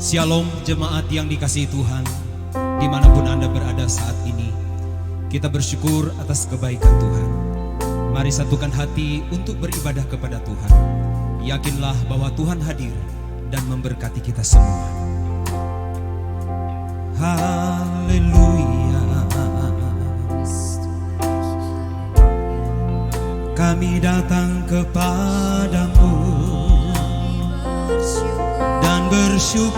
Shalom jemaat yang dikasihi Tuhan, dimanapun Anda berada saat ini. Kita bersyukur atas kebaikan Tuhan. Mari satukan hati untuk beribadah kepada Tuhan. Yakinlah bahwa Tuhan hadir dan memberkati kita semua. Haleluya. Kami datang kepadamu dan bersyukur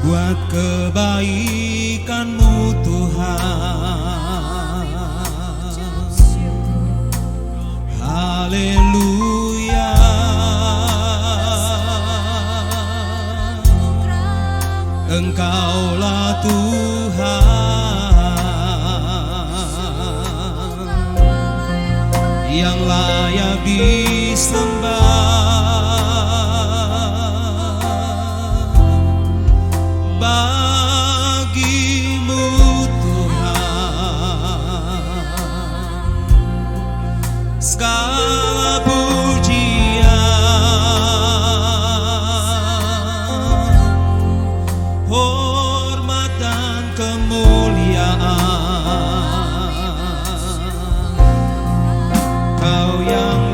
buat kebaikan-Mu Tuhan. Haleluya. Engkaulah Tuhan yang layak disembah. Bagi-Mu Tuhan segala pujian, hormat dan kemuliaan. Kau yang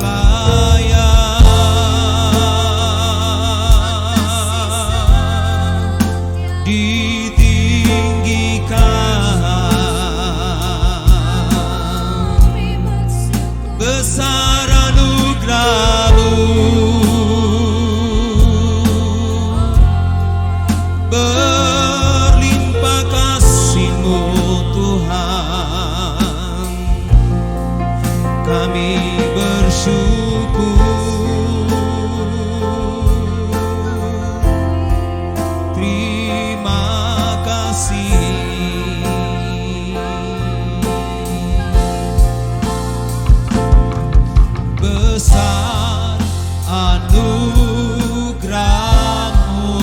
besar anugerah-Mu, berlimpah kasih-Mu Tuhan. Kami bersyukur, terima kasih. Besar anugerah-Mu,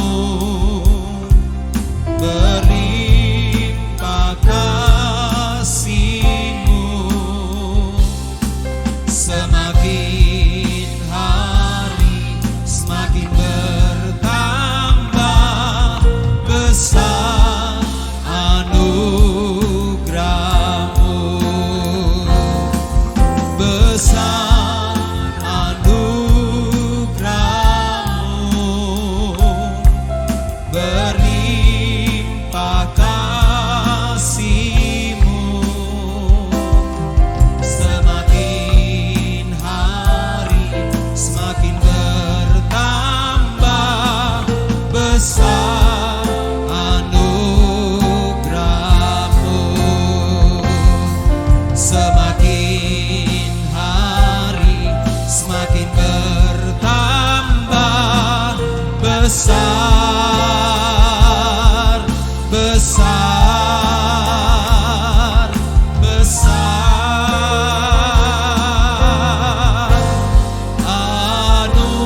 berlimpah kasih-Mu, semakin hari semakin bertambah. Besar anugerah-Mu, besar berlimpah kasih-Mu, semakin hari semakin bertambah. Besar anugerah-Mu, semakin hari semakin bertambah. Besar, besar, besar anugerah-Mu.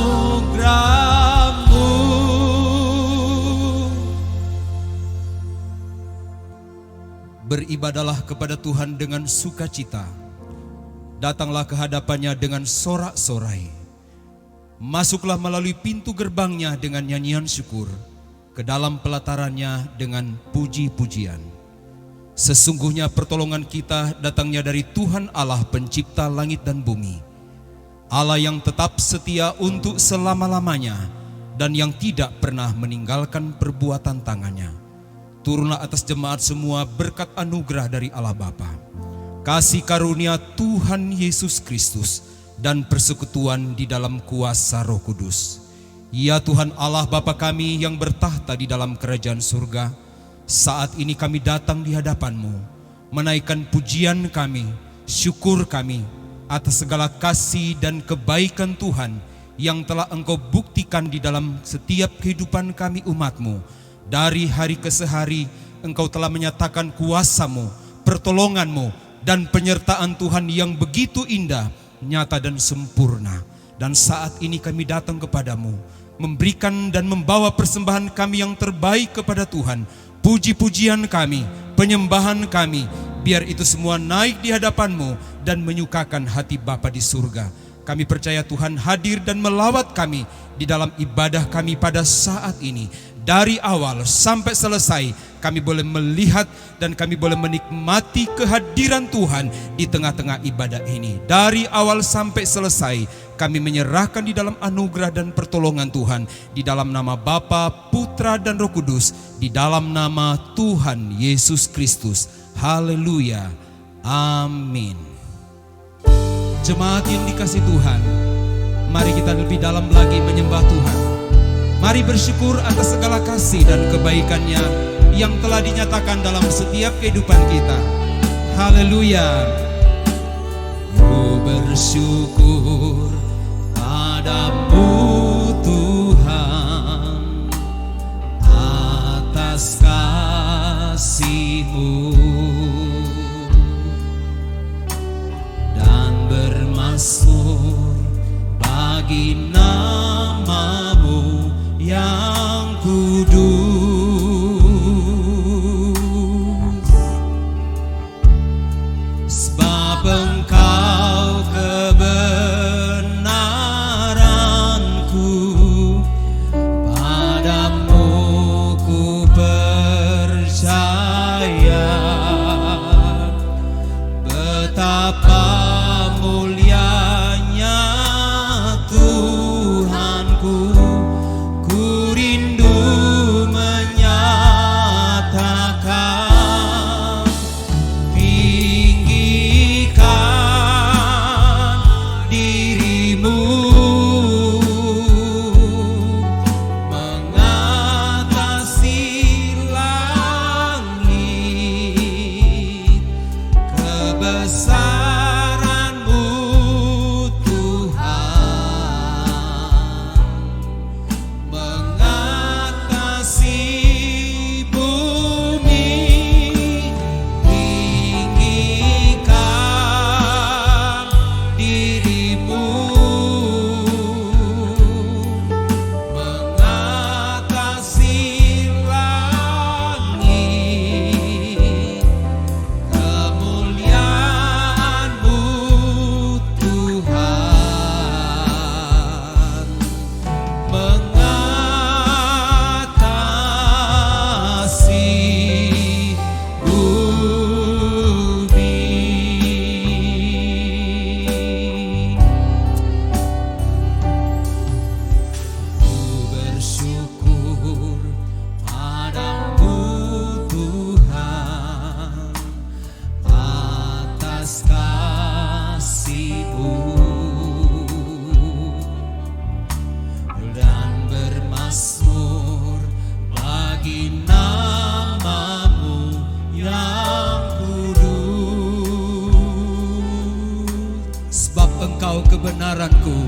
Beribadalah kepada Tuhan dengan sukacita, datanglah ke hadapannya dengan sorak-sorai. Masuklah melalui pintu gerbangnya dengan nyanyian syukur, ke dalam pelatarannya dengan puji-pujian. Sesungguhnya pertolongan kita datangnya dari Tuhan Allah pencipta langit dan bumi, Allah yang tetap setia untuk selama-lamanya dan yang tidak pernah meninggalkan perbuatan tangannya. Turunlah atas jemaat semua berkat anugerah dari Allah Bapa, kasih karunia Tuhan Yesus Kristus, dan persekutuan di dalam kuasa Roh Kudus. Ya Tuhan Allah Bapa kami yang bertahta di dalam kerajaan surga, saat ini kami datang di hadapan-Mu, menaikkan pujian kami, syukur kami atas segala kasih dan kebaikan Tuhan yang telah Engkau buktikan di dalam setiap kehidupan kami umat-Mu. Dari hari ke hari Engkau telah menyatakan kuasa-Mu, pertolongan-Mu, dan penyertaan Tuhan yang begitu indah, nyata dan sempurna. Dan saat ini kami datang kepadamu, memberikan dan membawa persembahan kami yang terbaik kepada Tuhan. Puji-pujian kami, penyembahan kami, biar itu semua naik di hadapan-Mu dan menyukakan hati Bapa di surga. Kami percaya Tuhan hadir dan melawat kami di dalam ibadah kami pada saat ini. Dari awal sampai selesai kami boleh melihat dan kami boleh menikmati kehadiran Tuhan di tengah-tengah ibadah ini. Dari awal sampai selesai kami menyerahkan di dalam anugerah dan pertolongan Tuhan. Di dalam nama Bapa, Putra dan Roh Kudus. Di dalam nama Tuhan Yesus Kristus. Haleluya. Amin. Jemaat yang dikasihi Tuhan, mari kita lebih dalam lagi menyembah Tuhan. Mari bersyukur atas segala kasih dan kebaikan-Nya yang telah dinyatakan dalam setiap kehidupan kita. Haleluya. Ku bersyukur padamu Tuhan atas kasih-Mu dan bermasmur bagi nama-Mu yang kudus, sebab Engkau kebenaranku, padamu ku percaya. Betapa mulianya Tuhanku, kebenaranku,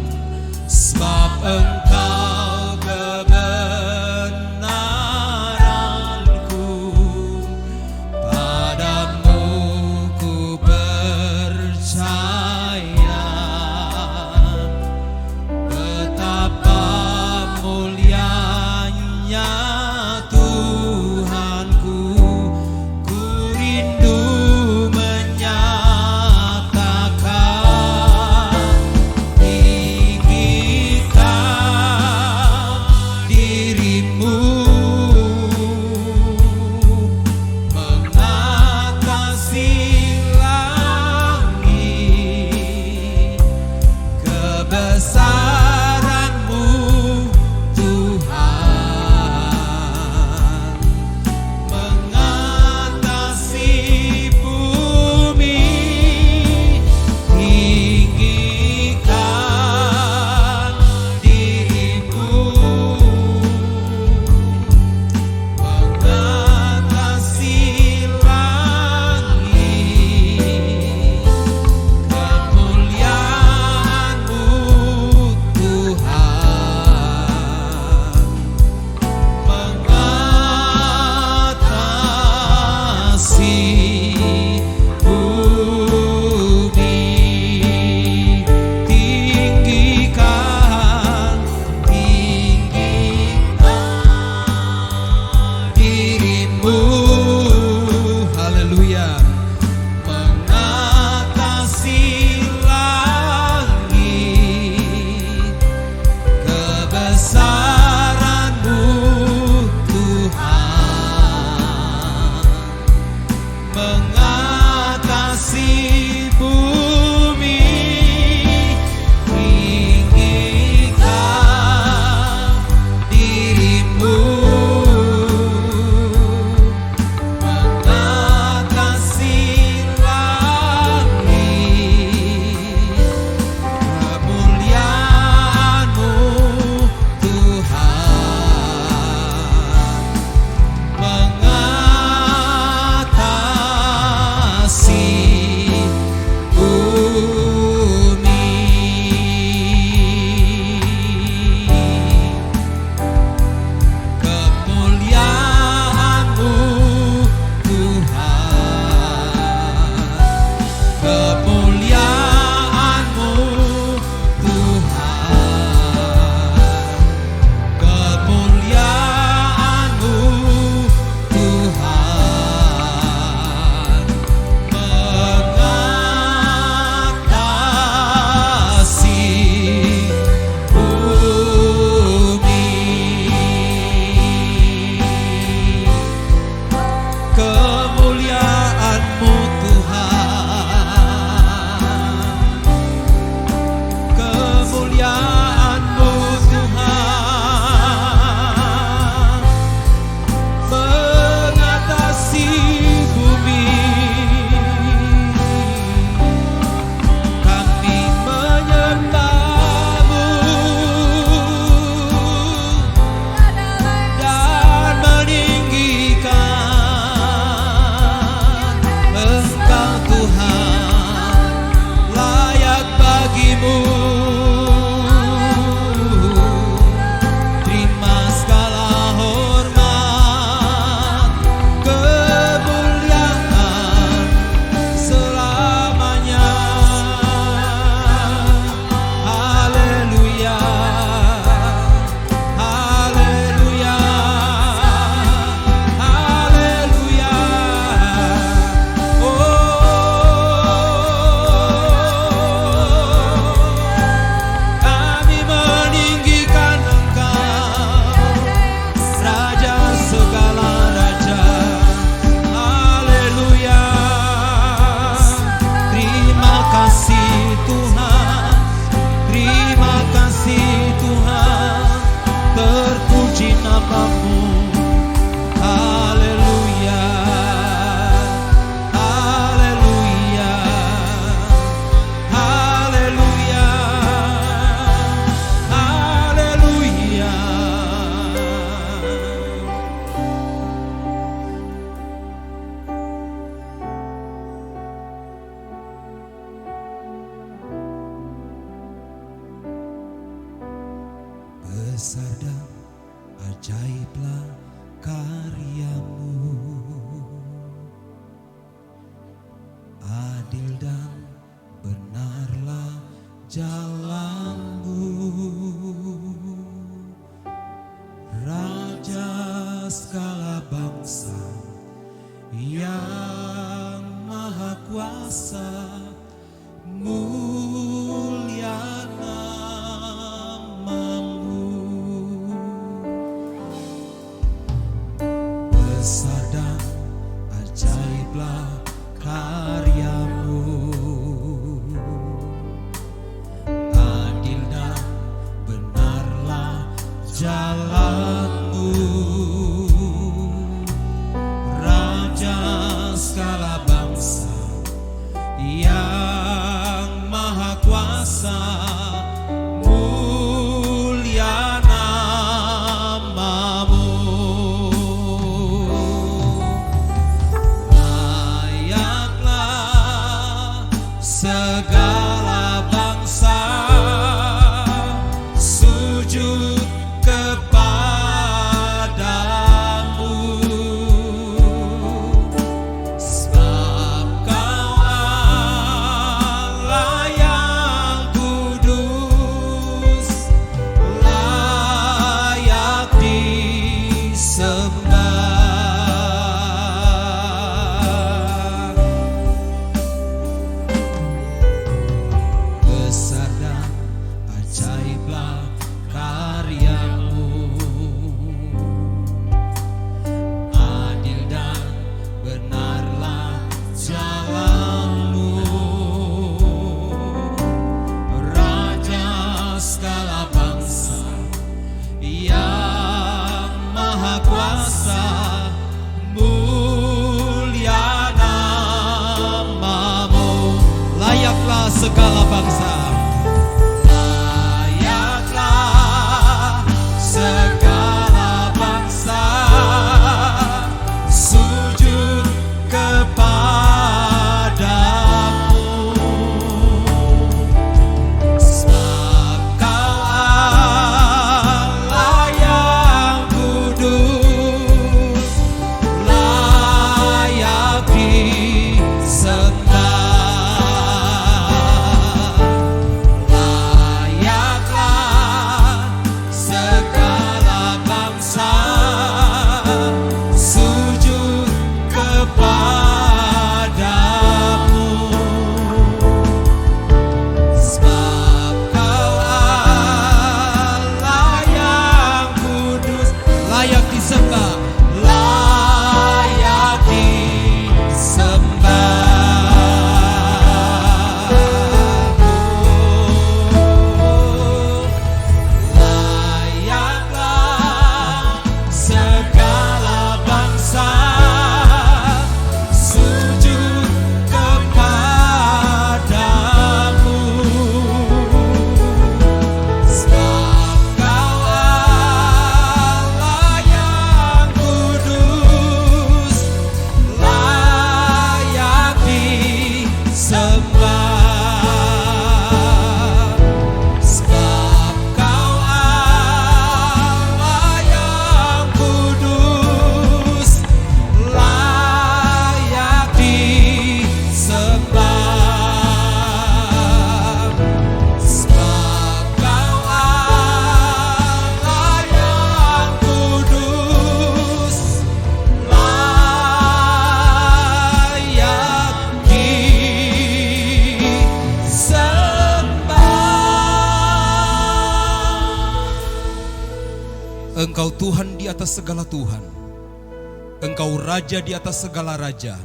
sebab Engkau kebenaranku, padamu ku percaya. Betapa mulianya Tuhanku, ku rindu besar dan ajaiblah karyamu, adil dan benarlah jalanmu, Raja segala bangsa yang maha kuasa, mulia namamu, besar dan ajaiblah karyamu, adil dan benarlah jalanmu, Raja segala bangsa yang maha kuasa, mulia namamu, layaklah segala bangsa sujud kepadamu, sebab Kau Allah yang kudus, layak disembah. Besar dan ajaiblah karyamu, adil dan benarlah jalanmu, Raja segala bangsa yang maha kuasa, mulia namamu, layaklah segala bangsa, layaklah segala bangsa sujud kepadamu, sebab Kau Allah yang kudus, layak disembah. Layaklah segala bangsa sujud kepadamu, sebab Kau Allah yang kudus, layak disembah, layak disembah. Layaklah segala bangsa sujud kepadamu, sebab Kau Allah yang kudus, layak disembah. Sebab Kau Allah yang kudus, layak disembah. Sebab Kau Allah yang kudus, layak disembah. Engkau Tuhan di atas segala Tuhan, Engkau Raja di atas segala raja.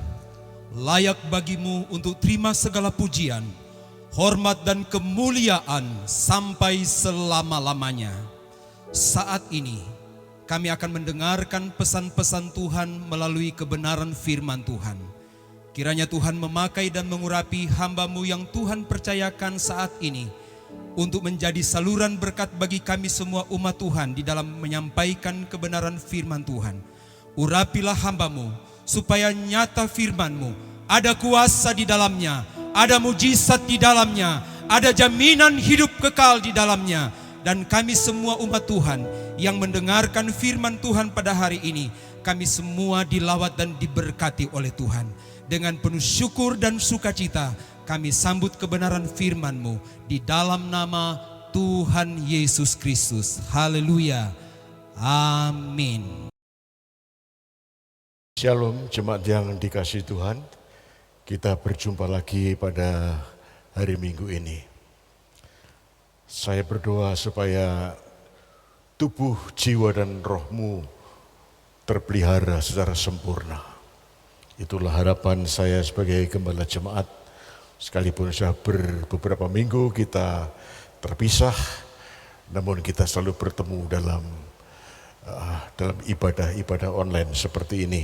Layak bagimu untuk terima segala pujian, hormat dan kemuliaan sampai selama-lamanya. Saat ini kami akan mendengarkan pesan-pesan Tuhan melalui kebenaran firman Tuhan. Kiranya Tuhan memakai dan mengurapi hamba-Mu yang Tuhan percayakan saat ini untuk menjadi saluran berkat bagi kami semua umat Tuhan di dalam menyampaikan kebenaran firman Tuhan. Urapilah hamba-Mu supaya nyata firman-Mu, ada kuasa di dalamnya, ada mujizat di dalamnya, ada jaminan hidup kekal di dalamnya. dan kami semua umat Tuhan yang mendengarkan firman Tuhan pada hari ini, kami semua dilawat dan diberkati oleh Tuhan. Dengan penuh syukur dan sukacita kami sambut kebenaran firman-Mu di dalam nama Tuhan Yesus Kristus. Haleluya. Amin. Shalom jemaat yang dikasihi Tuhan. Kita berjumpa lagi pada hari Minggu ini. Saya berdoa supaya tubuh, jiwa, dan rohmu terpelihara secara sempurna. Itulah harapan saya sebagai gembala jemaat. Sekalipun sudah beberapa minggu kita terpisah, namun kita selalu bertemu dalam ibadah-ibadah online seperti ini.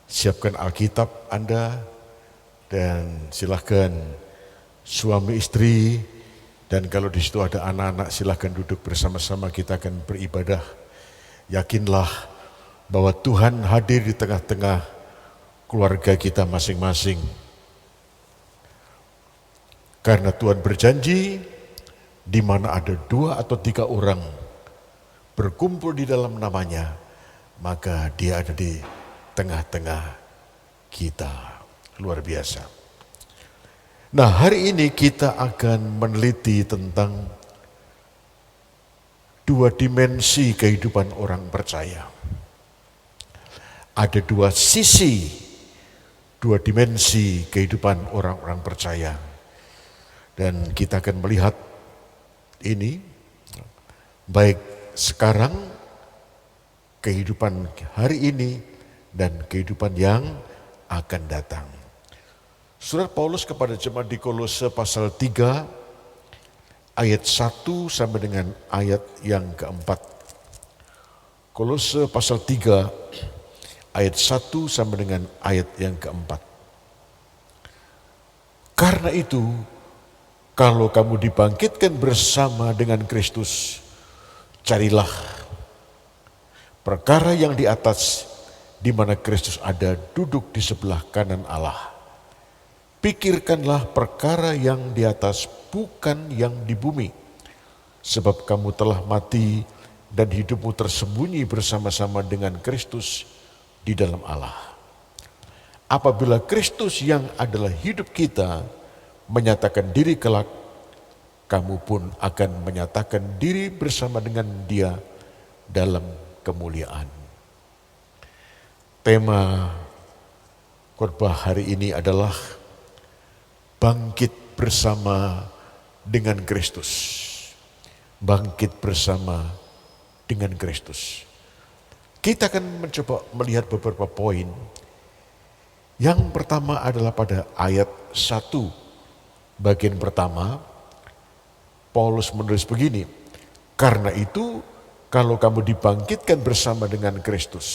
Siapkan Alkitab Anda dan silahkan suami istri, dan kalau di situ ada anak-anak silahkan duduk bersama-sama, kita akan beribadah. Yakinlah bahwa Tuhan hadir di tengah-tengah keluarga kita masing-masing. Karena Tuhan berjanji, di mana ada 2 atau 3 orang berkumpul di dalam namanya, maka Dia ada di tengah-tengah kita. Luar biasa. Nah, hari ini kita akan meneliti tentang 2 dimensi kehidupan orang percaya. Ada 2 sisi, 2 dimensi kehidupan orang-orang percaya. Dan kita akan melihat ini, baik sekarang, kehidupan hari ini, dan kehidupan yang akan datang. Surat Paulus kepada jemaat di Kolose pasal 3 ayat 1 sampai dengan ayat yang keempat. Kolose pasal 3 ayat 1 sampai dengan ayat yang keempat. Karena itu, kalau kamu dibangkitkan bersama dengan Kristus, carilah perkara yang di atas, di mana Kristus ada duduk di sebelah kanan Allah. Pikirkanlah perkara yang di atas, bukan yang di bumi. Sebab kamu telah mati dan hidupmu tersembunyi bersama-sama dengan Kristus di dalam Allah. Apabila Kristus yang adalah hidup kita menyatakan diri kelak, kamu pun akan menyatakan diri bersama dengan Dia dalam kemuliaan. Tema khotbah hari ini adalah bangkit bersama dengan Kristus. Bangkit bersama dengan Kristus. Kita akan mencoba melihat beberapa poin. Yang pertama adalah pada ayat 1. Bagian pertama, Paulus menulis begini. Karena itu, kalau kamu dibangkitkan bersama dengan Kristus.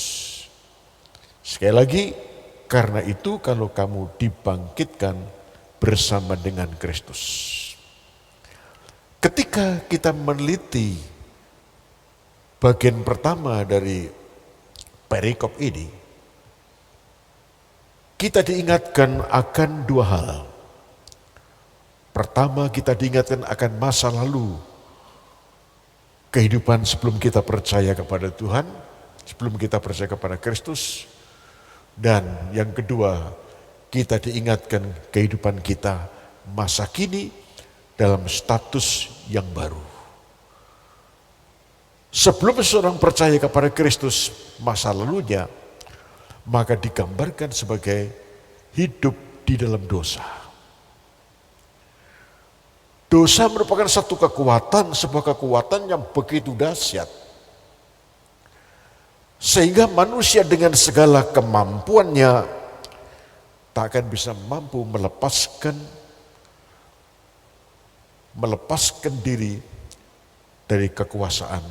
Sekali lagi, karena itu kalau kamu dibangkitkan bersama dengan Kristus. Ketika kita meneliti bagian pertama dari perikop ini, kita diingatkan akan 2 hal. Pertama, kita diingatkan akan masa lalu, kehidupan sebelum kita percaya kepada Tuhan, sebelum kita percaya kepada Kristus. Dan yang kedua, kita diingatkan kehidupan kita masa kini dalam status yang baru. Sebelum seorang percaya kepada Kristus, masa lalunya, maka digambarkan sebagai hidup di dalam dosa. Dosa merupakan satu kekuatan, sebuah kekuatan yang begitu dahsyat. Sehingga manusia dengan segala kemampuannya tak akan bisa mampu melepaskan diri dari kekuasaan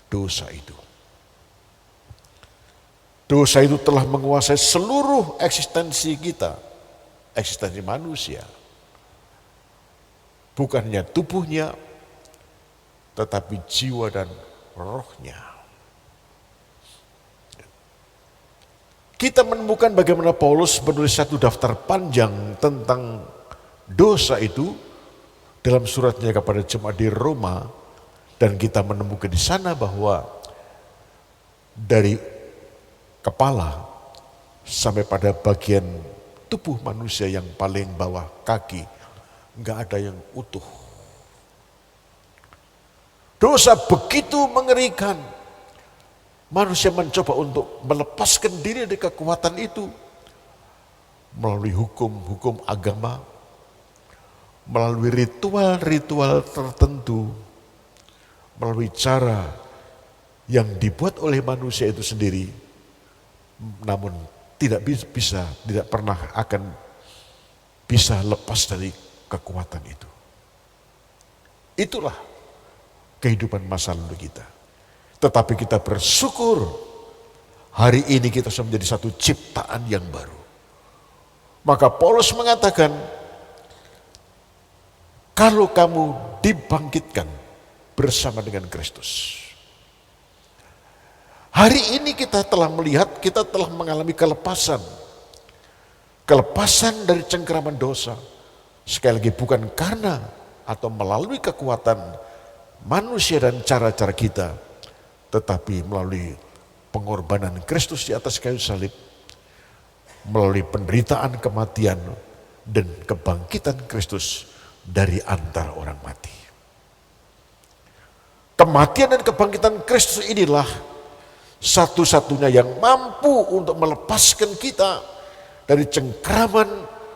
dosa itu. Dosa itu telah menguasai seluruh eksistensi kita, eksistensi manusia. Bukan hanya tubuhnya, tetapi jiwa dan rohnya. Kita menemukan bagaimana Paulus menulis satu daftar panjang tentang dosa itu dalam suratnya kepada jemaat di Roma Dan kita menemukan di sana bahwa dari kepala sampai pada bagian tubuh manusia yang paling bawah kaki, nggak ada yang utuh. Dosa begitu mengerikan. Manusia mencoba untuk melepaskan diri dari kekuatan itu melalui hukum-hukum agama, melalui ritual-ritual tertentu, melalui cara yang dibuat oleh manusia itu sendiri, namun tidak pernah akan bisa lepas dari kekuatan itu. Itulah kehidupan masa lalu kita. Tetapi kita bersyukur hari ini kita sudah menjadi satu ciptaan yang baru. Maka Paulus mengatakan, kalau kamu dibangkitkan bersama dengan Kristus. Hari ini kita telah melihat, kita telah mengalami kelepasan. Kelepasan dari cengkeraman dosa. Sekali lagi bukan karena atau melalui kekuatan manusia dan cara-cara kita, tetapi melalui pengorbanan Kristus di atas kayu salib, melalui penderitaan kematian dan kebangkitan Kristus dari antara orang mati. Kematian dan kebangkitan Kristus inilah satu-satunya yang mampu untuk melepaskan kita dari cengkraman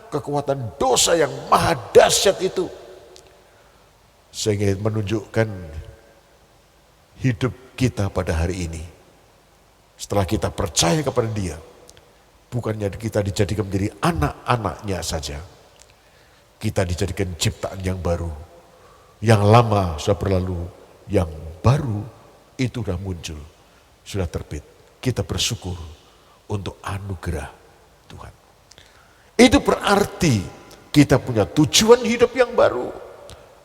kekuatan dosa yang maha dahsyat itu. Sehingga menunjukkan hidup kita pada hari ini. Setelah kita percaya kepada Dia, bukannya kita dijadikan menjadi anak-anaknya saja. Kita dijadikan ciptaan yang baru. Yang lama sudah berlalu, yang baru itu sudah muncul, sudah terbit. Kita bersyukur untuk anugerah Tuhan. Itu berarti kita punya tujuan hidup yang baru,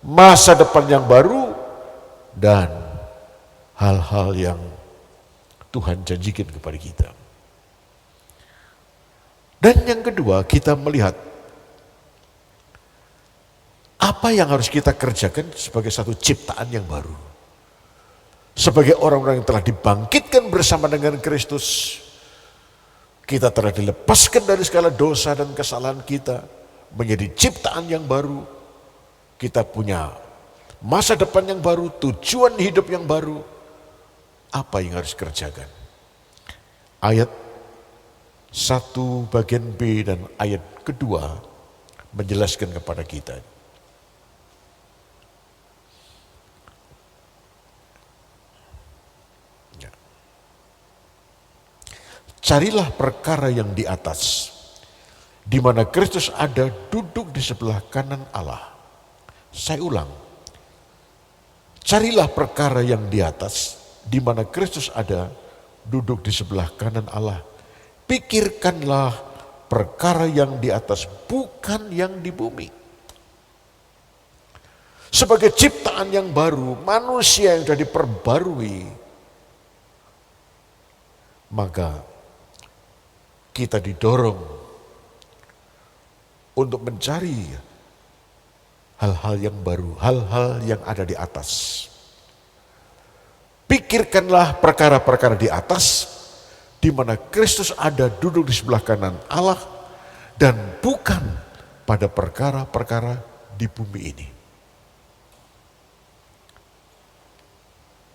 masa depan yang baru, dan hal-hal yang Tuhan janjikan kepada kita. Dan yang kedua, kita melihat apa yang harus kita kerjakan sebagai satu ciptaan yang baru. Sebagai orang-orang yang telah dibangkitkan bersama dengan Kristus, kita telah dilepaskan dari segala dosa dan kesalahan kita, menjadi ciptaan yang baru. Kita punya masa depan yang baru, tujuan hidup yang baru. Apa yang harus kerjakan? Ayat 1 bagian B dan ayat kedua menjelaskan kepada kita. Carilah perkara yang di atas, di mana Kristus ada duduk di sebelah kanan Allah. Saya ulang, carilah perkara yang di atas, di mana Kristus ada duduk di sebelah kanan Allah. Pikirkanlah perkara yang di atas, bukan yang di bumi. Sebagai ciptaan yang baru, manusia yang sudah diperbarui, maka kita didorong untuk mencari hal-hal yang baru, hal-hal yang ada di atas. Pikirkanlah perkara-perkara di atas, di mana Kristus ada duduk di sebelah kanan Allah, dan bukan pada perkara-perkara di bumi ini.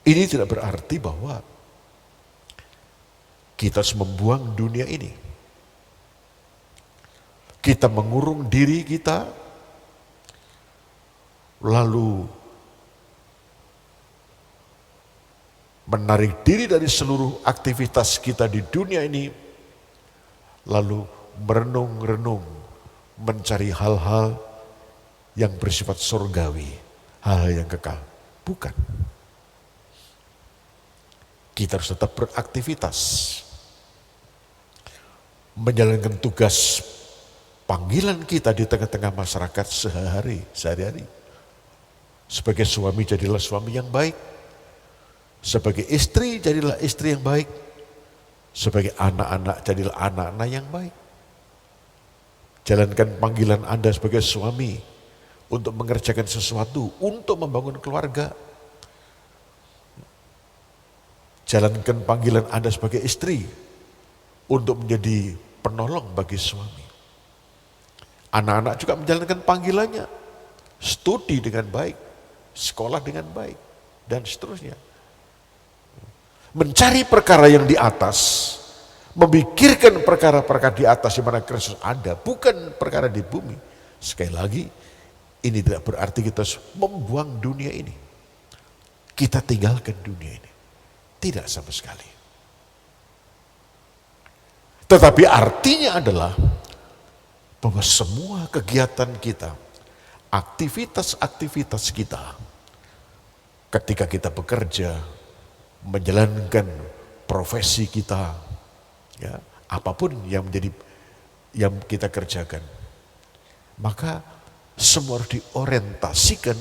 Ini tidak berarti bahwa kita harus membuang dunia ini. Kita mengurung diri kita, lalu menarik diri dari seluruh aktivitas kita di dunia ini, lalu merenung-renung, mencari hal-hal yang bersifat surgawi, hal-hal yang kekal. Bukan. Kita harus tetap beraktivitas, menjalankan tugas panggilan kita di tengah-tengah masyarakat sehari-hari. Sebagai suami, jadilah suami yang baik. Sebagai istri, jadilah istri yang baik. Sebagai anak-anak, jadilah anak-anak yang baik. Jalankan panggilan Anda sebagai suami untuk mengerjakan sesuatu, untuk membangun keluarga. Jalankan panggilan Anda sebagai istri untuk menjadi penolong bagi suami. Anak-anak juga menjalankan panggilannya, studi dengan baik, sekolah dengan baik, dan seterusnya. Mencari perkara yang di atas, memikirkan perkara-perkara di atas di mana Kristus ada, bukan perkara di bumi. Sekali lagi, ini tidak berarti kita membuang dunia ini. Kita tinggalkan dunia ini. Tidak sama sekali. Tetapi artinya adalah bahwa semua kegiatan kita, aktivitas-aktivitas kita, ketika kita bekerja, menjalankan profesi kita, ya, apapun yang kita kerjakan, maka semua harus diorientasikan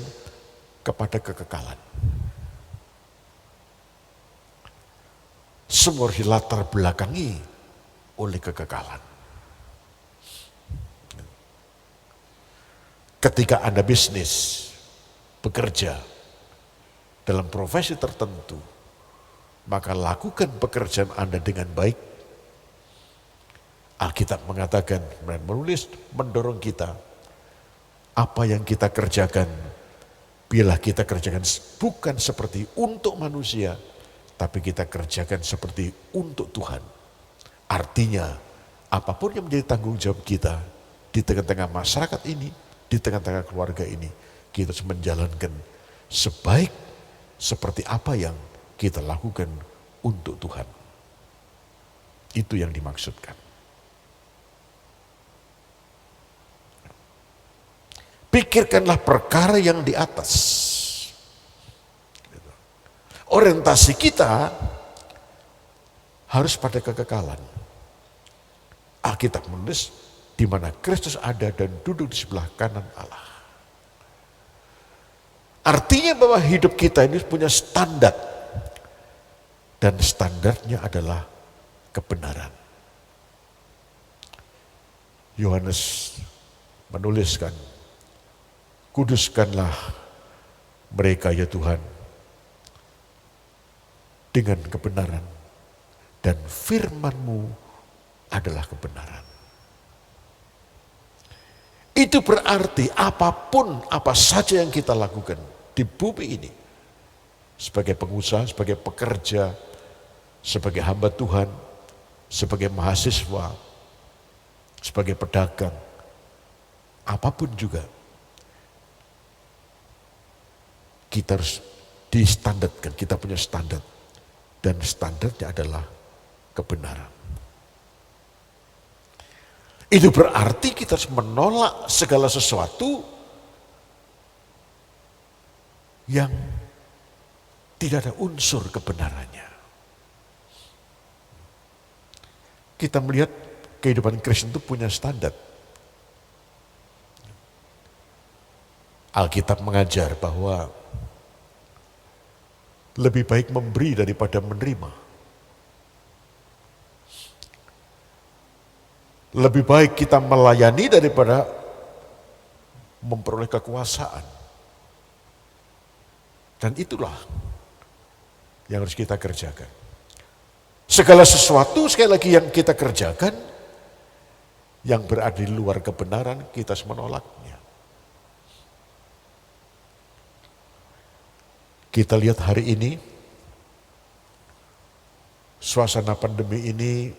kepada kekekalan. Semua harus dilatar belakangi oleh kekekalan. Ketika Anda bisnis, bekerja dalam profesi tertentu, maka lakukan pekerjaan Anda dengan baik. Alkitab mengatakan, menulis, mendorong kita, apa yang kita kerjakan, biarlah kita kerjakan bukan seperti untuk manusia, tapi kita kerjakan seperti untuk Tuhan. Artinya, apapun yang menjadi tanggung jawab kita di tengah-tengah masyarakat ini, di tengah-tengah keluarga ini, kita harus menjalankan sebaik seperti apa yang kita lakukan untuk Tuhan. Itu yang dimaksudkan. Pikirkanlah perkara yang di atas. Orientasi kita harus pada kekekalan. Alkitab menulis di mana Kristus ada dan duduk di sebelah kanan Allah. Artinya bahwa hidup kita ini punya standar. Dan standarnya adalah kebenaran. Yohanes menuliskan, kuduskanlah mereka ya Tuhan dengan kebenaran, dan firman-Mu adalah kebenaran. Itu berarti apapun, apa saja yang kita lakukan di bumi ini, sebagai pengusaha, sebagai pekerja, sebagai hamba Tuhan, sebagai mahasiswa, sebagai pedagang, apapun juga, kita harus distandarkan, kita punya standar. Dan standarnya adalah kebenaran. Itu berarti kita harus menolak segala sesuatu yang tidak ada unsur kebenarannya. Kita melihat kehidupan Kristen itu punya standar. Alkitab mengajar bahwa lebih baik memberi daripada menerima. Lebih baik kita melayani daripada memperoleh kekuasaan. Dan itulah yang harus kita kerjakan. Segala sesuatu sekali lagi yang kita kerjakan, yang berada di luar kebenaran, kita harus menolaknya. Kita lihat hari ini, suasana pandemi ini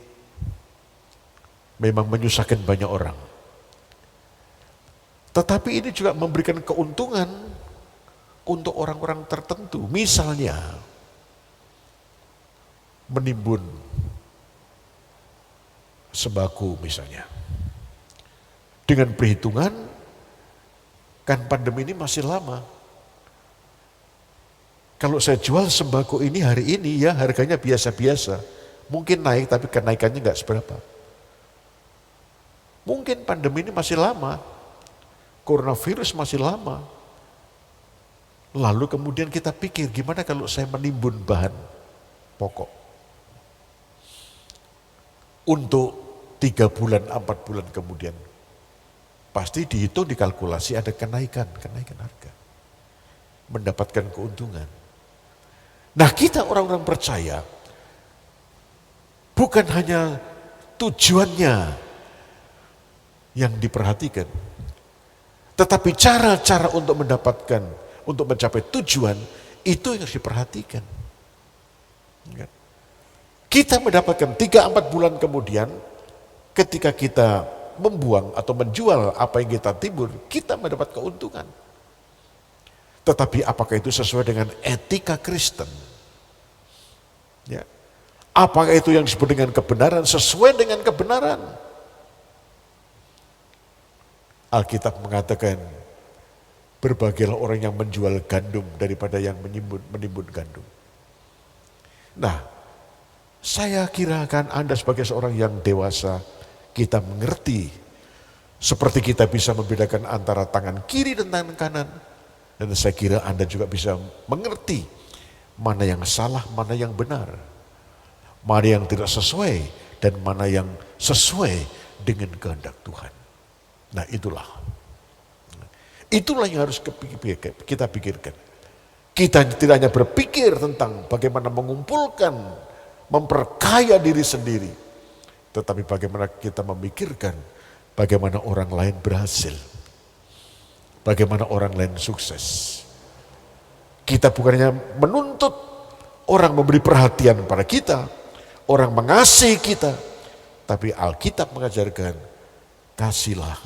memang menyusahkan banyak orang. Tetapi ini juga memberikan keuntungan untuk orang-orang tertentu. Misalnya, menimbun sembako misalnya. Dengan perhitungan, kan pandemi ini masih lama. Kalau saya jual sembako ini hari ini ya harganya biasa-biasa. Mungkin naik tapi kenaikannya enggak seberapa. Mungkin pandemi ini masih lama. Coronavirus masih lama. Lalu kemudian kita pikir gimana kalau saya menimbun bahan pokok. Untuk 3 bulan, 4 bulan kemudian. Pasti dihitung, dikalkulasi ada kenaikan harga. Mendapatkan keuntungan. Nah kita orang-orang percaya, Bukan hanya tujuannya yang diperhatikan, tetapi cara-cara untuk mendapatkan, untuk mencapai tujuan, itu yang harus diperhatikan. Kita mendapatkan 3-4 bulan kemudian, ketika kita membuang atau menjual apa yang kita timbul, kita mendapat keuntungan. Tetapi apakah itu sesuai dengan etika Kristen? Ya. Apakah itu yang disebut dengan kebenaran, sesuai dengan kebenaran? Alkitab mengatakan, berbahagialah orang yang menjual gandum daripada yang menimbun gandum. Nah, saya kirakan Anda sebagai seorang yang dewasa, kita mengerti, seperti kita bisa membedakan antara tangan kiri dan tangan kanan. Dan saya kira Anda juga bisa mengerti mana yang salah, mana yang benar. Mana yang tidak sesuai dan mana yang sesuai dengan kehendak Tuhan. Nah itulah yang harus kita pikirkan. Kita tidak hanya berpikir tentang bagaimana mengumpulkan, memperkaya diri sendiri, tetapi bagaimana kita memikirkan bagaimana orang lain berhasil, bagaimana orang lain sukses. Kita bukannya menuntut orang memberi perhatian pada kita, orang mengasihi kita, tapi Alkitab mengajarkan kasihlah,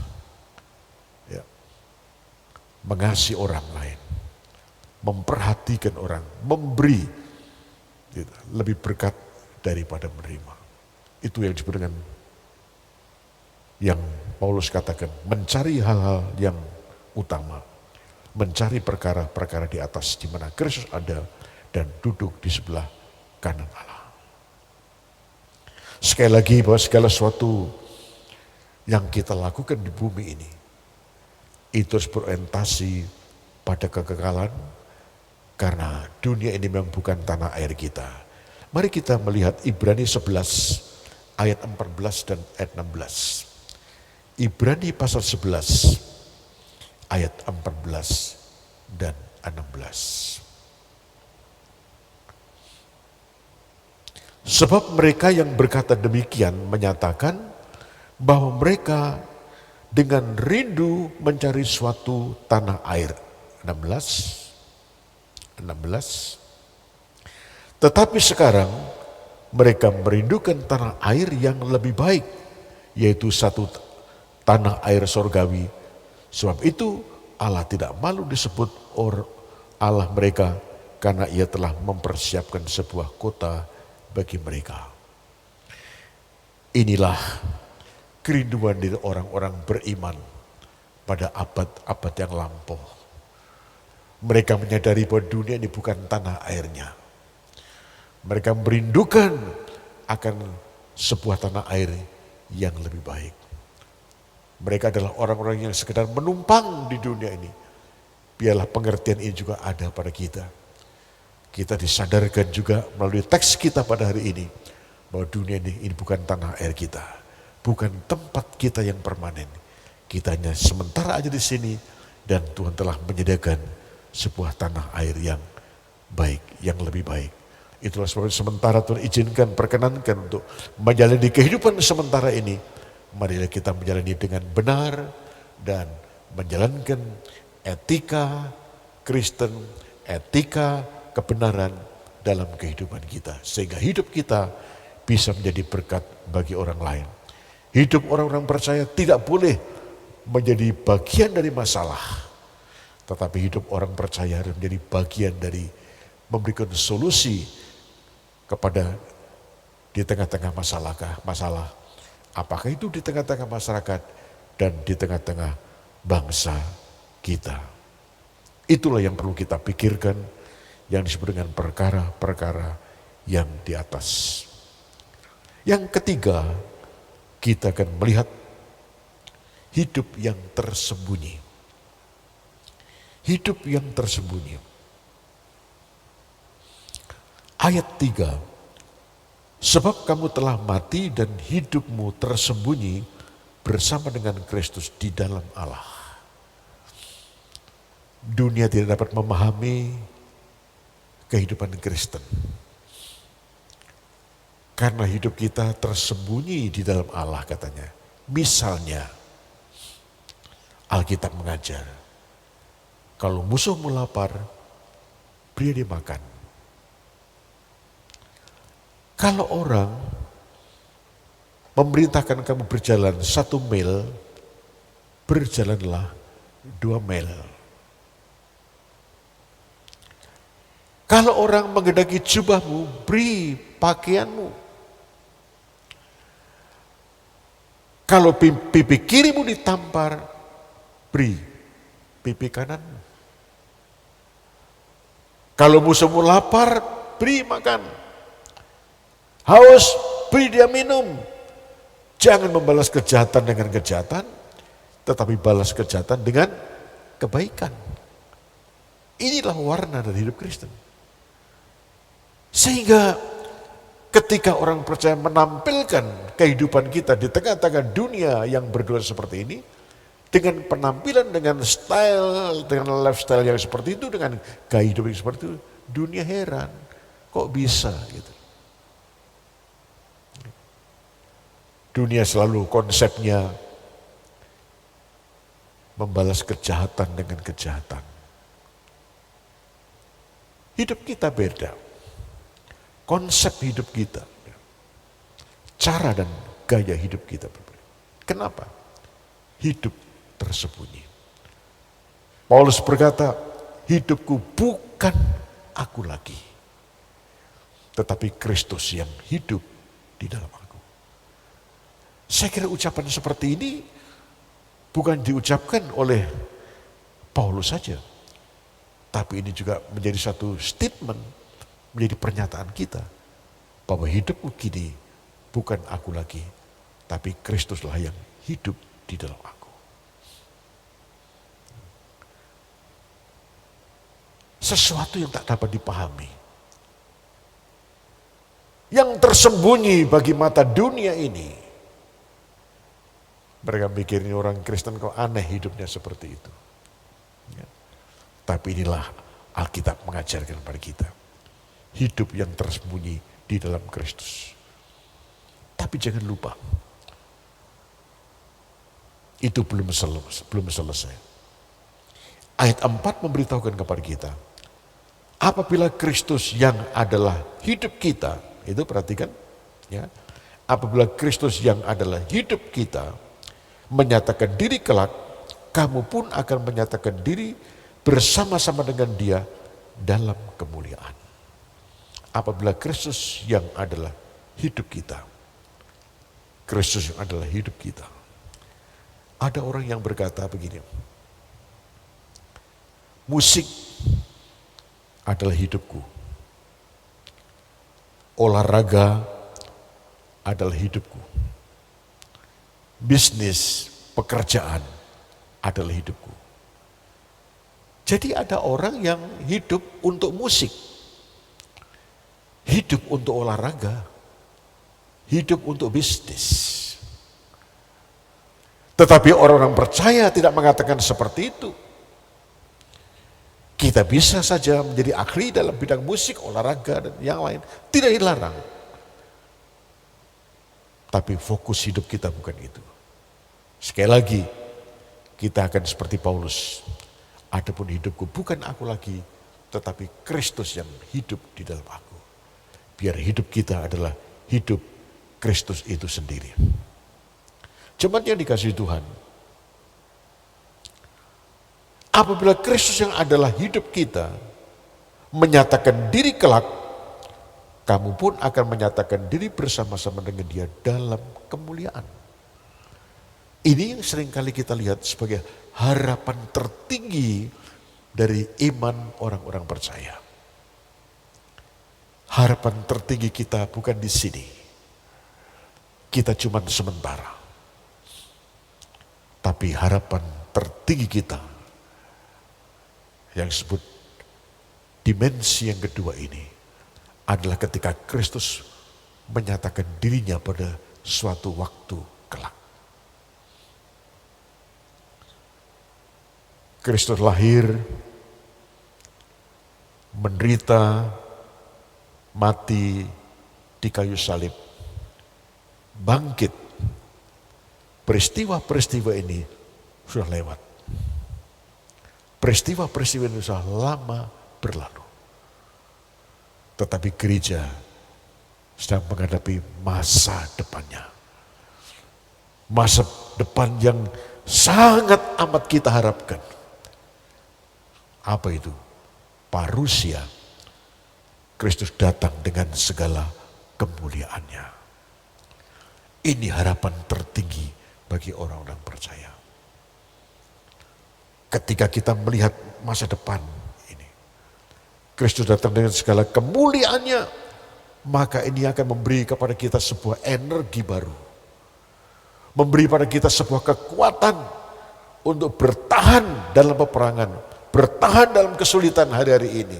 ya, mengasihi orang lain, memperhatikan orang, memberi, gitu, lebih berkat daripada menerima. Itu yang disebut dengan yang Paulus katakan, mencari hal-hal yang utama, mencari perkara-perkara di atas di mana Kristus ada dan duduk di sebelah kanan Allah. Sekali lagi bahwa segala sesuatu yang kita lakukan di bumi ini itu harus berorientasi pada kekekalan, karena dunia ini memang bukan tanah air kita. Mari kita melihat Ibrani 11 ayat 14 dan ayat 16. Ibrani pasal 11 ayat 14 dan 16. Sebab mereka yang berkata demikian menyatakan bahwa mereka dengan rindu mencari suatu tanah air. 16. Tetapi sekarang mereka merindukan tanah air yang lebih baik, yaitu satu tanah air sorgawi. Sebab itu Allah tidak malu disebut Allah mereka, karena ia telah mempersiapkan sebuah kota bagi mereka. Inilah kerinduan dari orang-orang beriman pada abad-abad yang lampau. Mereka menyadari bahwa dunia ini bukan tanah airnya. Mereka merindukan akan sebuah tanah air yang lebih baik. Mereka adalah orang-orang yang sekedar menumpang di dunia ini. Biarlah pengertian ini juga ada pada kita. Kita disadarkan juga melalui teks kita pada hari ini, bahwa dunia ini bukan tanah air kita. Bukan tempat kita yang permanen. Kita hanya sementara aja di sini, dan Tuhan telah menyediakan sebuah tanah air yang baik, yang lebih baik. Itulah sebabnya sementara Tuhan izinkan, perkenankan untuk menjalani kehidupan sementara ini. Marilah kita menjalani dengan benar dan menjalankan etika Kristen, etika kebenaran dalam kehidupan kita. Sehingga hidup kita bisa menjadi berkat bagi orang lain. Hidup orang-orang percaya tidak boleh menjadi bagian dari masalah. Tetapi hidup orang percaya harus menjadi bagian dari memberikan solusi kepada di tengah-tengah masalah. Apakah itu di tengah-tengah masyarakat dan di tengah-tengah bangsa kita. Itulah yang perlu kita pikirkan, yang disebut dengan perkara-perkara yang di atas. Yang ketiga, kita akan melihat hidup yang tersembunyi. Hidup yang tersembunyi. Ayat 3. Sebab kamu telah mati dan hidupmu tersembunyi bersama dengan Kristus di dalam Allah. Dunia tidak dapat memahami kehidupan Kristen. Karena hidup kita tersembunyi di dalam Allah katanya. Misalnya, Alkitab mengajar, kalau musuhmu lapar, beri dia makan. Kalau orang memerintahkan kamu berjalan 1 mil, berjalanlah 2 mil. Kalau orang menggendaki jubahmu, beri pakaianmu. Kalau pipi kirimu ditampar, beri pipi kananmu. Kalau musuhmu lapar, beri makan. Haus, beri dia minum. Jangan membalas kejahatan dengan kejahatan, tetapi balas kejahatan dengan kebaikan. Inilah warna dari hidup Kristen. Sehingga ketika orang percaya menampilkan kehidupan kita di tengah-tengah dunia yang berdosa seperti ini, dengan penampilan, dengan style, dengan lifestyle yang seperti itu, dengan gaya hidup yang seperti itu, dunia heran, kok bisa gitu. Dunia selalu konsepnya membalas kejahatan dengan kejahatan. Hidup kita beda. Konsep hidup kita, cara dan gaya hidup kita berbeda. Kenapa? Hidup tersembunyi. Paulus berkata, hidupku bukan aku lagi, tetapi Kristus yang hidup di dalam aku. Saya kira ucapan seperti ini bukan diucapkan oleh Paulus saja, tapi ini juga menjadi satu statement, menjadi pernyataan kita bahwa hidupku kini bukan aku lagi, tapi Kristuslah yang hidup di dalam aku. Sesuatu yang tak dapat dipahami, yang tersembunyi bagi mata dunia ini. Mereka mikir ini orang Kristen kok aneh hidupnya seperti itu. Ya. Tapi inilah Alkitab mengajarkan kepada kita. Hidup yang tersembunyi di dalam Kristus. Tapi jangan lupa, itu belum selesai. Ayat 4 memberitahukan kepada kita, apabila Kristus yang adalah hidup kita, itu perhatikan, ya, apabila Kristus yang adalah hidup kita menyatakan diri kelak, kamu pun akan menyatakan diri bersama-sama dengan Dia dalam kemuliaan. Apabila Kristus yang adalah hidup kita, Kristus yang adalah hidup kita. Ada orang yang berkata begini, musik adalah hidupku, olahraga adalah hidupku, bisnis, pekerjaan adalah hidupku. Jadi ada orang yang hidup untuk musik, hidup untuk olahraga, hidup untuk bisnis. Tetapi orang-orang percaya tidak mengatakan seperti itu. Kita bisa saja menjadi ahli dalam bidang musik, olahraga, dan yang lain. Tidak dilarang. Tapi fokus hidup kita bukan itu. Sekali lagi, kita akan seperti Paulus. Adapun hidupku bukan aku lagi, tetapi Kristus yang hidup di dalam aku. Biar hidup kita adalah hidup Kristus itu sendiri. Jemaat yang dikasihi Tuhan, apabila Kristus yang adalah hidup kita menyatakan diri kelak, kamu pun akan menyatakan diri bersama-sama dengan Dia dalam kemuliaan. Ini yang seringkali kita lihat sebagai harapan tertinggi dari iman orang-orang percaya. Harapan tertinggi kita bukan di sini. Kita cuma sementara. Tapi harapan tertinggi kita yang disebut dimensi yang kedua ini adalah ketika Kristus menyatakan dirinya pada suatu waktu kelak. Kristus lahir, menderita, mati, di kayu salib, bangkit. Peristiwa-peristiwa ini sudah lewat. Peristiwa-peristiwa ini sudah lama berlalu. Tetapi gereja sedang menghadapi masa depannya. Masa depan yang sangat amat kita harapkan. Apa itu? Parusia. Kristus datang dengan segala kemuliaannya. Ini harapan tertinggi bagi orang-orang percaya. Ketika kita melihat masa depan ini, Kristus datang dengan segala kemuliaannya, maka ini akan memberi kepada kita sebuah energi baru. Memberi pada kita sebuah kekuatan untuk bertahan dalam peperangan, bertahan dalam kesulitan hari-hari ini.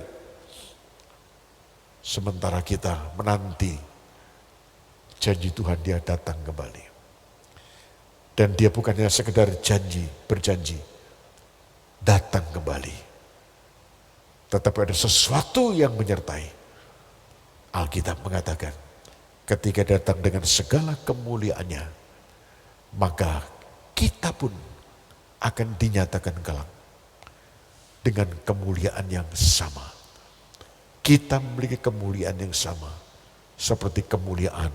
Sementara kita menanti janji Tuhan dia datang kembali. Dan dia bukan hanya sekedar berjanji, datang kembali. Tetapi ada sesuatu yang menyertai. Alkitab mengatakan, ketika datang dengan segala kemuliaannya, maka kita pun akan dinyatakan kelak dengan kemuliaan yang sama. Kita memiliki kemuliaan yang sama seperti kemuliaan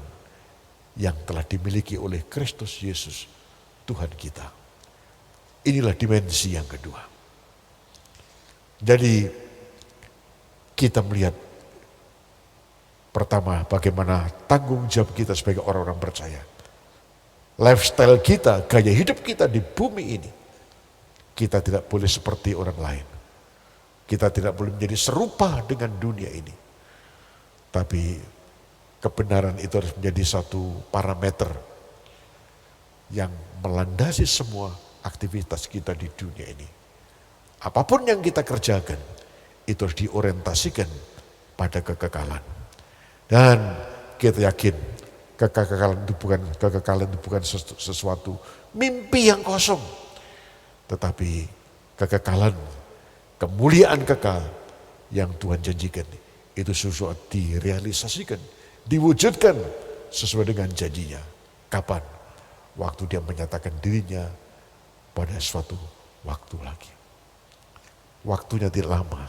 yang telah dimiliki oleh Kristus Yesus Tuhan kita. Inilah dimensi yang kedua. Jadi kita melihat pertama bagaimana tanggung jawab kita sebagai orang-orang percaya. Lifestyle kita, gaya hidup kita di bumi ini. Kita tidak boleh seperti orang lain. Kita tidak boleh menjadi serupa dengan dunia ini. Tapi kebenaran itu harus menjadi satu parameter yang melandasi semua aktivitas kita di dunia ini. Apapun yang kita kerjakan, itu harus diorientasikan pada kekekalan. Dan kita yakin kekekalan itu bukan sesuatu mimpi yang kosong. Tetapi kekekalan, kemuliaan kekal yang Tuhan janjikan itu sesuatu direalisasikan, diwujudkan sesuai dengan janjinya. Kapan? Waktu dia menyatakan dirinya pada suatu waktu lagi. Waktunya tidak lama.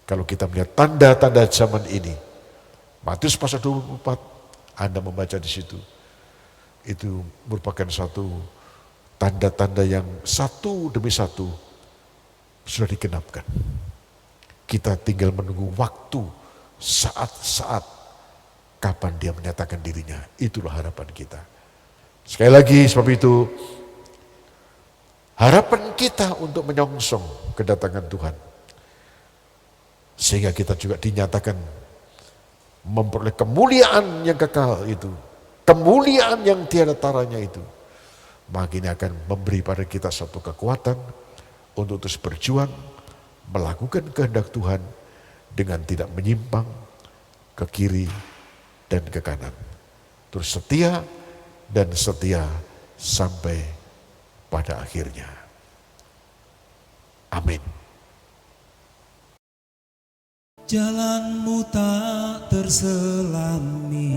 Kalau kita melihat tanda-tanda zaman ini, Matius pasal 24, Anda membaca di situ, itu merupakan suatu tanda-tanda yang satu demi satu sudah digenapkan. Kita tinggal menunggu waktu, saat-saat kapan dia menyatakan dirinya. Itulah harapan kita. Sekali lagi sebab itu, harapan kita untuk menyongsong kedatangan Tuhan. Sehingga kita juga dinyatakan memperoleh kemuliaan yang kekal itu. Kemuliaan yang tiada taranya itu. Maka ini akan memberi pada kita satu kekuatan untuk terus berjuang, melakukan kehendak Tuhan dengan tidak menyimpang ke kiri dan ke kanan. Terus setia dan setia sampai pada akhirnya. Amin. Jalanmu tak terselami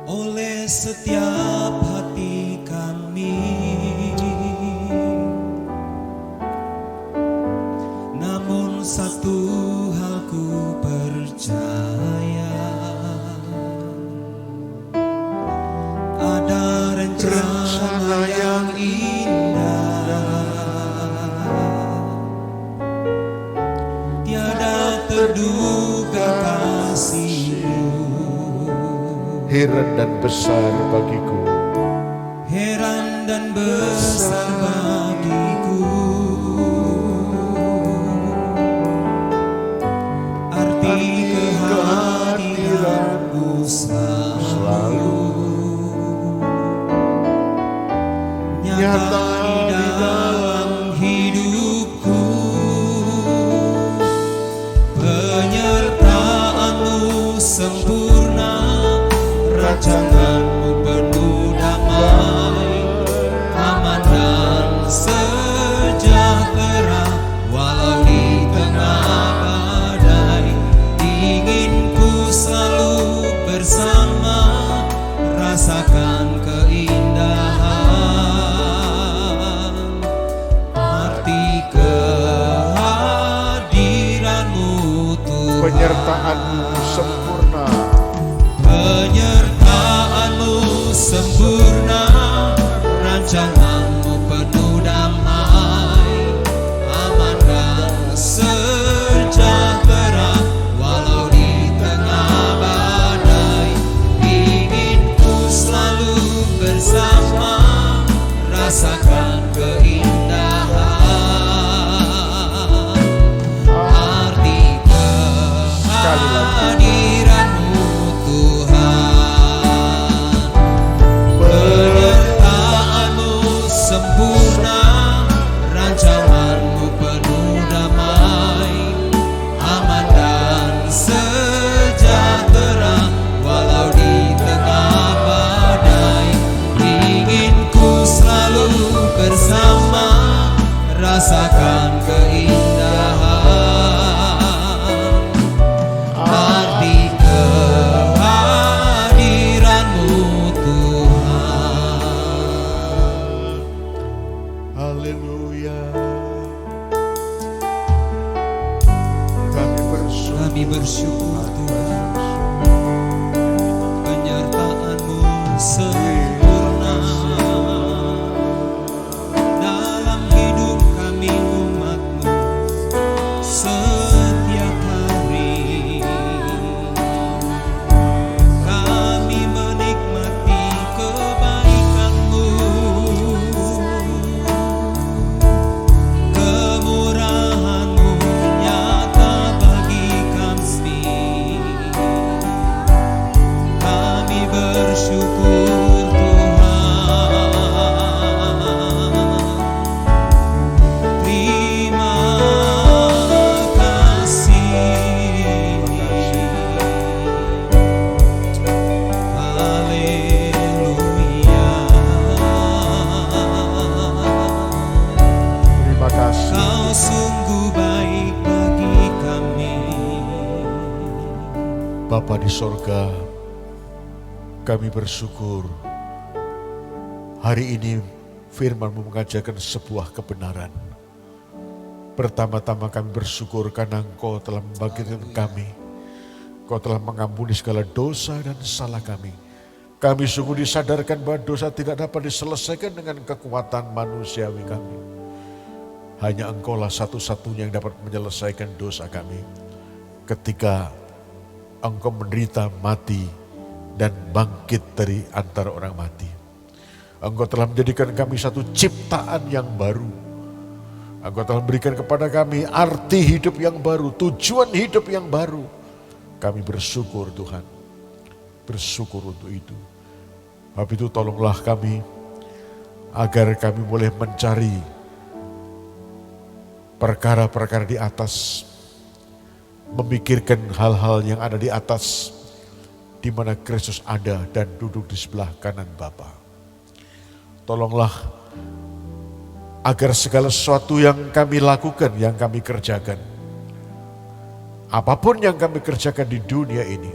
oleh setiap hati kami, namun satu hal ku percaya, ada rencana yang indah, tiada terduga kasih-Mu. Heran dan besar bagiku. Heran dan besar bagiku. Arti kehadiran-Mu selalu nyata di dalam hidupku. Penyertaan-Mu sempurna, rancangan-Mu penuh arti kehadiran-Mu Tuhan. Penyertaan-Mu sempurna. Penyertaan-Mu sempurna, rancangan-Mu penuh damai, aman dan sejahtera, walau di tengah badai. Ingin ku selalu bersama, rasakan keindahan arti kehadiran-Mu Tuhan. Penyertaan-Mu sempurna, rancangan-Mu penuh damai, aman dan sejahtera, walau di tengah badai. Ingin ku selalu bersama, rasakan keindahan arti kehadiran-Mu Tuhan. Haleluya. Kami bersyukur Tuhan, penyertaan-Mu sempurna dalam hidup kami umat-Mu setiap hari. Kami menikmati kebaikan-Mu, kemurahan-Mu nyata bagi kami. Kami bersyukur Tuhan. Terima kasih. Haleluya. Terima kasih. Kau sungguh baik bagi kami. Bapa di sorga, kami bersyukur hari ini firman-Mu mengajarkan sebuah kebenaran. Pertama-tama kami bersyukur karena Engkau telah membangkitkan kami. Engkau telah mengampuni segala dosa dan salah kami. Kami sungguh disadarkan bahwa dosa tidak dapat diselesaikan dengan kekuatan manusiawi kami. Hanya Engkau-lah satu-satunya yang dapat menyelesaikan dosa kami. Ketika Engkau menderita mati dan bangkit dari antara orang mati. Engkau telah menjadikan kami satu ciptaan yang baru. Engkau telah memberikan kepada kami arti hidup yang baru, tujuan hidup yang baru. Kami bersyukur Tuhan, bersyukur untuk itu. Habis itu tolonglah kami agar kami boleh mencari perkara-perkara di atas, memikirkan hal-hal yang ada di atas, di mana Kristus ada dan duduk di sebelah kanan Bapa. Tolonglah agar segala sesuatu yang kami lakukan, yang kami kerjakan, apapun yang kami kerjakan di dunia ini,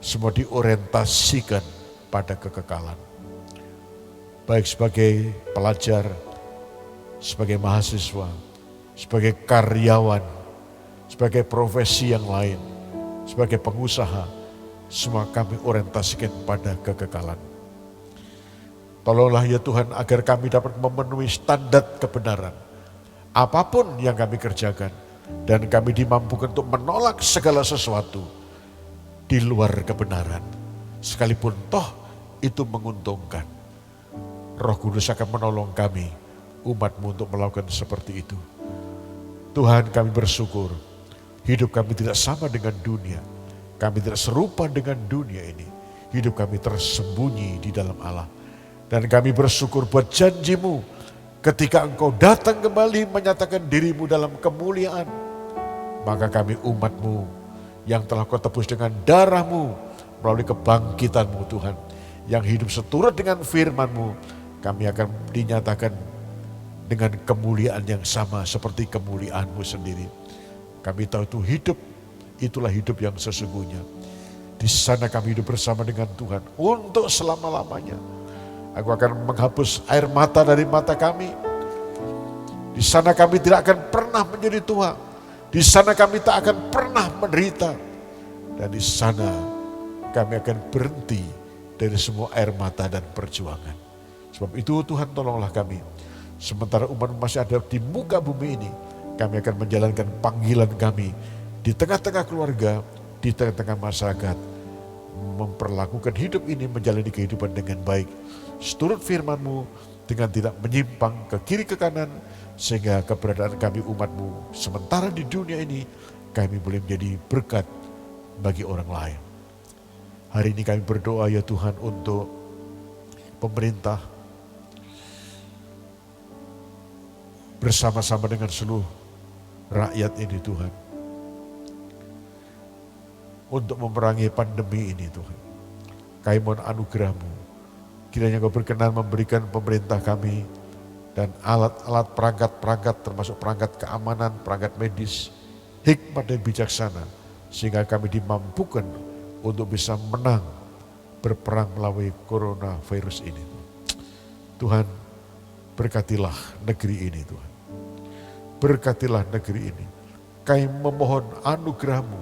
semua diorientasikan pada kekekalan. Baik sebagai pelajar, sebagai mahasiswa, sebagai karyawan, sebagai profesi yang lain, sebagai pengusaha, semua kami orientasikan pada kekekalan. Tolonglah ya Tuhan agar kami dapat memenuhi standar kebenaran. Apapun yang kami kerjakan. Dan kami dimampukan untuk menolak segala sesuatu di luar kebenaran. Sekalipun toh itu menguntungkan. Roh Kudus akan menolong kami, umat-Mu untuk melakukan seperti itu. Tuhan kami bersyukur. Hidup kami tidak sama dengan dunia. Kami tidak serupa dengan dunia ini. Hidup kami tersembunyi di dalam Allah. Dan kami bersyukur buat janji-Mu. Ketika Engkau datang kembali menyatakan diri-Mu dalam kemuliaan. Maka kami umat-Mu yang telah Kau tebus dengan darah-Mu. Melalui kebangkitan-Mu Tuhan. Yang hidup seturut dengan firman-Mu. Kami akan dinyatakan dengan kemuliaan yang sama seperti kemuliaan-Mu sendiri. Kami tahu itu hidup. Itulah hidup yang sesungguhnya. Di sana kami hidup bersama dengan Tuhan untuk selama-lamanya. Aku akan menghapus air mata dari mata kami. Di sana kami tidak akan pernah menjadi tua. Di sana kami tak akan pernah menderita. Dan di sana kami akan berhenti dari semua air mata dan perjuangan. Sebab itu Tuhan tolonglah kami. Sementara umat masih ada di muka bumi ini, kami akan menjalankan panggilan kami di tengah-tengah keluarga, di tengah-tengah masyarakat, memperlakukan hidup ini menjalani kehidupan dengan baik, seturut firman-Mu, dengan tidak menyimpang ke kiri ke kanan, sehingga keberadaan kami umat-Mu sementara di dunia ini, kami boleh menjadi berkat bagi orang lain. Hari ini kami berdoa ya Tuhan untuk pemerintah, bersama-sama dengan seluruh rakyat ini Tuhan, untuk memerangi pandemi ini Tuhan. Kami mohon anugerah-Mu, kiranya Kau berkenan memberikan pemerintah kami dan alat-alat perangkat-perangkat, termasuk perangkat keamanan, perangkat medis, hikmat dan bijaksana, sehingga kami dimampukan untuk bisa menang berperang melalui coronavirus ini. Tuhan, berkatilah negeri ini Tuhan. Berkatilah negeri ini. Kami memohon anugerah-Mu.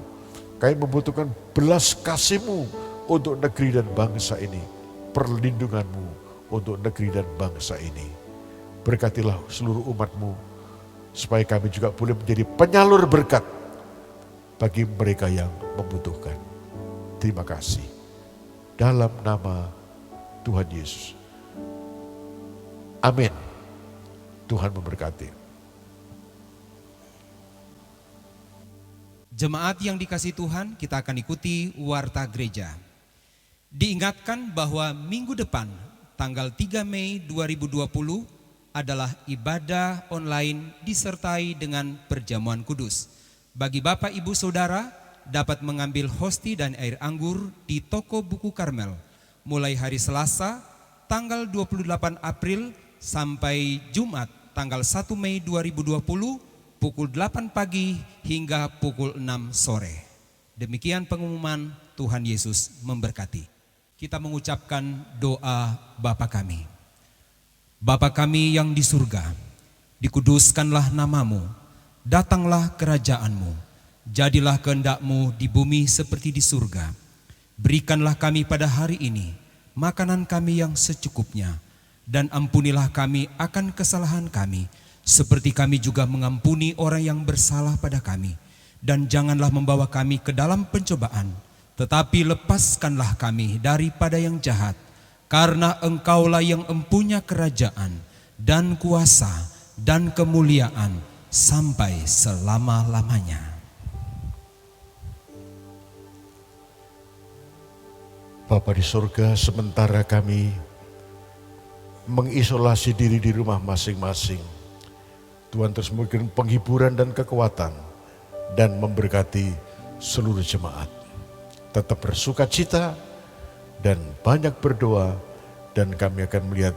Kami membutuhkan belas kasih-Mu untuk negeri dan bangsa ini. Perlindungan-Mu untuk negeri dan bangsa ini. Berkatilah seluruh umat-Mu, supaya kami juga boleh menjadi penyalur berkat bagi mereka yang membutuhkan. Terima kasih. Dalam nama Tuhan Yesus. Amin. Tuhan memberkati. Jemaat yang dikasihi Tuhan, kita akan ikuti warta gereja. Diingatkan bahwa minggu depan, tanggal 3 Mei 2020 adalah ibadah online disertai dengan perjamuan kudus. Bagi Bapak Ibu Saudara, dapat mengambil hosti dan air anggur di toko buku Karmel, mulai hari Selasa, tanggal 28 April sampai Jumat, tanggal 1 Mei 2020, pukul 8 pagi hingga pukul 6 sore. Demikian pengumuman. Tuhan Yesus memberkati. Kita mengucapkan doa Bapa kami. Bapa kami yang di surga, dikuduskanlah nama-Mu, datanglah kerajaan-Mu, jadilah kehendak-Mu di bumi seperti di surga. Berikanlah kami pada hari ini makanan kami yang secukupnya, dan ampunilah kami akan kesalahan kami, seperti kami juga mengampuni orang yang bersalah pada kami. Dan janganlah membawa kami ke dalam pencobaan, tetapi lepaskanlah kami daripada yang jahat. Karena Engkaulah yang empunya kerajaan dan kuasa dan kemuliaan sampai selama-lamanya. Bapa di surga, sementara kami mengisolasi diri di rumah masing-masing, Tuhan terus memberikan penghiburan dan kekuatan dan memberkati seluruh jemaat. Tetap bersuka cita dan banyak berdoa, dan kami akan melihat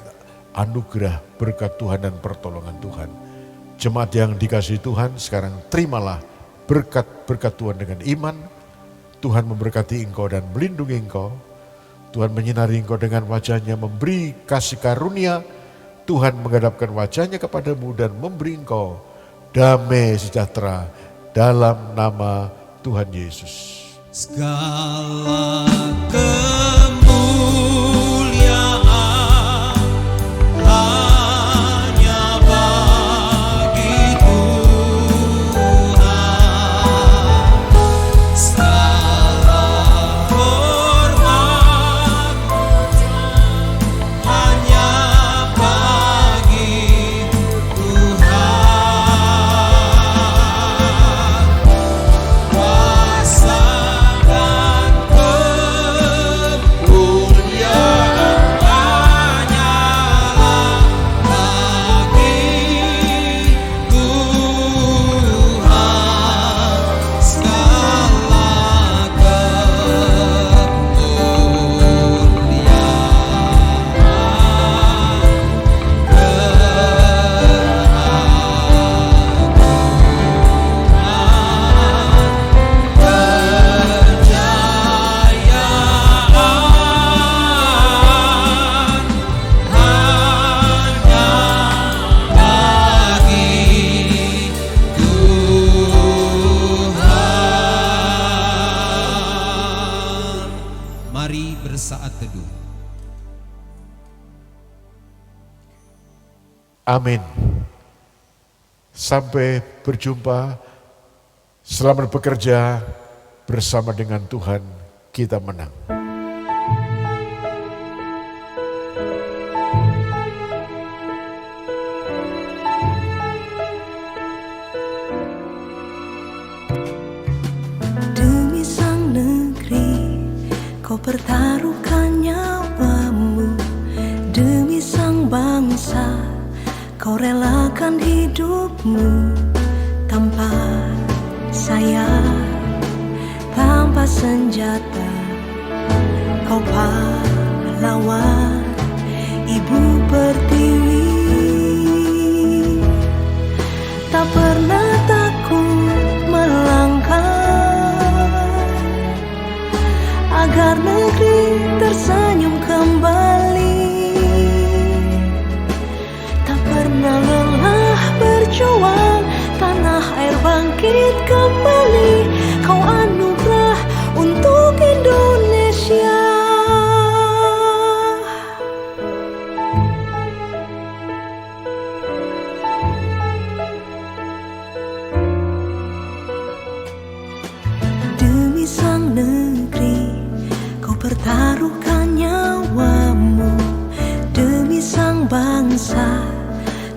anugerah berkat Tuhan dan pertolongan Tuhan. Jemaat yang dikasihi Tuhan, sekarang terimalah berkat-berkat Tuhan dengan iman. Tuhan memberkati engkau dan melindungi engkau. Tuhan menyinari engkau dengan wajah-Nya, memberi kasih karunia. Tuhan menghadapkan wajah-Nya kepadamu dan memberi engkau damai sejahtera dalam nama Tuhan Yesus. Segala kemuliaan hanya bagi Tuhan. Segala hormat hanya bagi Tuhan. Kuasa dan Amin. Sampai berjumpa. Selamat bekerja bersama dengan Tuhan, kita menang. Demi sang negeri, kau pertaruhkan nyawamu. Demi sang bangsa, kau relakan hidupmu. Tanpa sayap, tanpa senjata, kau pahlawan, ibu pertiwi. Tak pernah takut melangkah, agar negeri tersenyum kembali. Tak pernah lelah berjuang, tanah air bangkit kembali. Kau anugerah untuk Indonesia. Demi sang negeri, kau pertaruhkan nyawamu. Demi sang bangsa,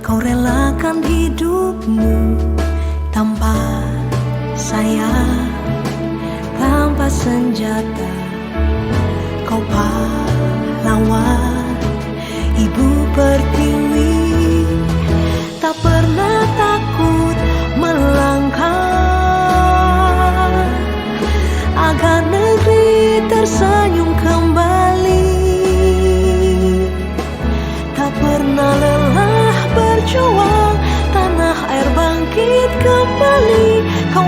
kau relakan hidupmu. Tanpa sayap, tanpa senjata, kau pahlawan, ibu pertiwi. Tak pernah takut melangkah, agar negeri tersenyum kembali. Tak pernah lelah berjuang, tanah air bangkit kembali. Kau